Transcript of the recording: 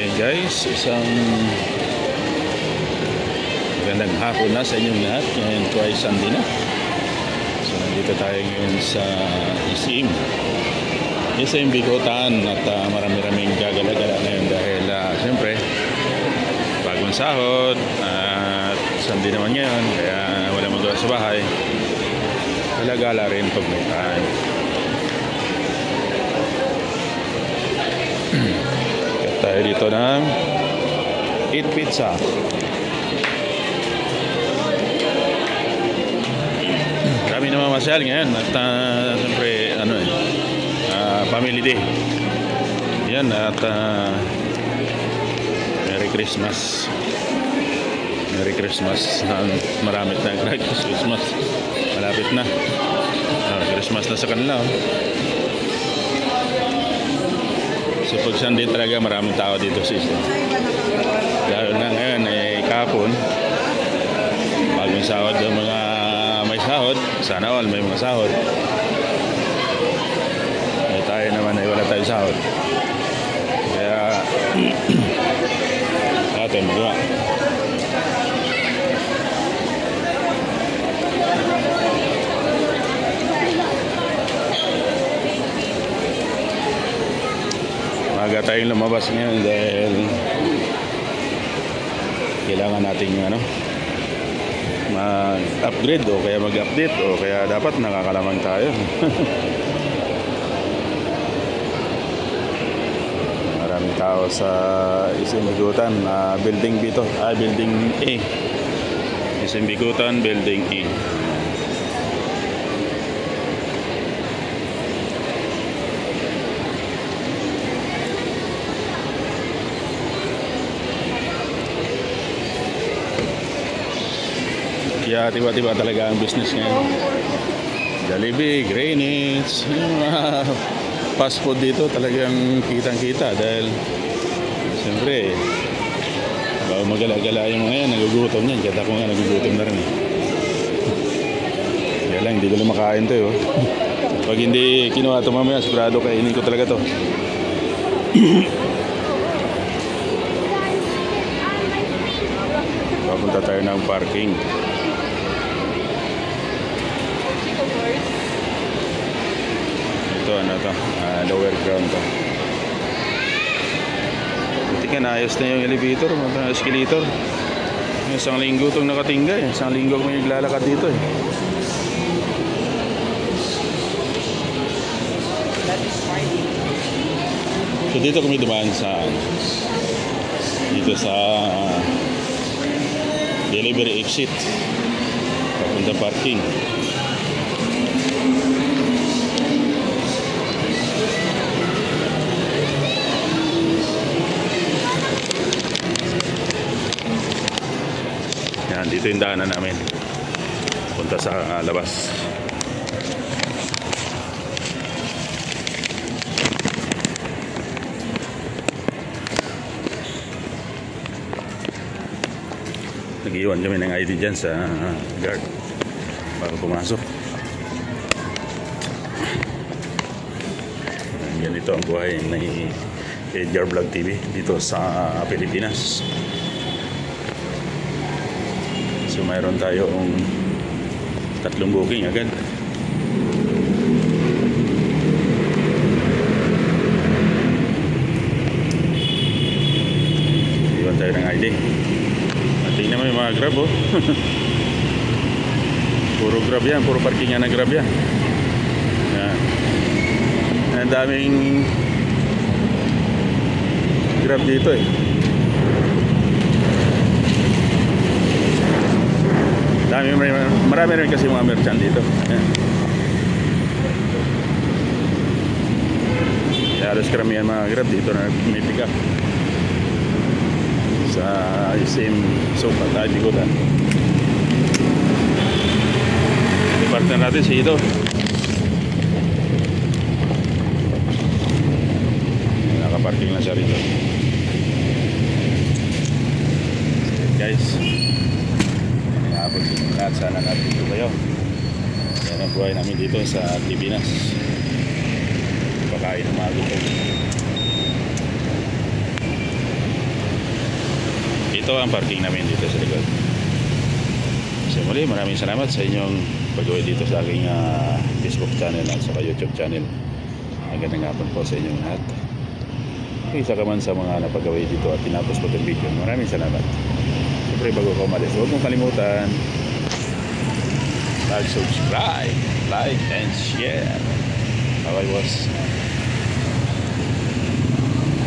Ayan guys, isang magandang hapon na sa inyong lahat. Ngayon po ay Sunday na. So nandito tayo ngayon sa SM Bicotan at marami-raming gagala-gala ngayon dahil siyempre bagong sahod at Sunday naman ngayon, kaya wala magawa sa bahay. Gala-gala rin pag may time. Tayo dito ng Eat Pizza. Kami naman masyal ngayon at siyempre family day yan at Merry Christmas, maramit na Christmas, malapit na Christmas na sa kanila. So pag Sunday talaga maraming tao dito sa isla. Dahil na ngayon kahapon bagong sahod ng mga may sahod, sana all may mga sahod. Tayo naman ay wala tayong sahod, kaya wala tayong magawa. Maga tayong lumabas ngayon dahil kailangan nating mag-upgrade o kaya mag-update o kaya dapat nakakalamang tayo. Maraming tao sa SM Bicotan, building B to, building A. SM Bicotan, building A. Kaya tiba-tiba talaga ang business ngayon. Jollibee, Greenwich, fast food dito talagang kitang-kita dahil siyempre bago magala-gala yung mga yan, nagugutom yan. Kaya ako nga nagugutom na rin kaya lang hindi ko lang makain to pag hindi kinuha ito mamaya sigurado kainin ko talaga to. Papunta tayo ng parking. Lower ground to. Buti ka naayos na yung elevator, escalator. Isang linggo itong nakatingga isang linggo kami naglalakad dito So dito kami dumaan sa delivery exit papunta parking. Dito yung daanan namin punta sa labas. Nag-iwan kami ng ID dyan sa guard bago pumasok. Ganito ang buhay ng ADR Vlog TV dito sa Pilipinas. So mayroon tayong 3 booking agad. Iwan tayo ng ID. At tingnan mo yung mga Grab puro Grab yan, puro parkingan na Grab yan. Ang daming Grab dito marami rin kasi mga merchant dito. Halos karamihan mga Grab dito na may pick up sa SM Bicotan. Partner natin si Ito. Nakaparking na siya rito. Guys, lahat sana natin dito kayo. Yan ang buhay namin dito sa Pilipinas. Pagkain ng mga gutom. ito ang parking namin dito sa likod. So muli, maraming salamat sa inyong pag-uwi dito sa aking Facebook channel at saka YouTube channel. Magandang hapon po sa inyong lahat. Isa ka man sa mga napag-uwi dito at tinapos po itong video. Maraming salamat. Siyempre bago ko umalis, huwag mong kalimutan mag-subscribe, like and share. Bye-bye boss.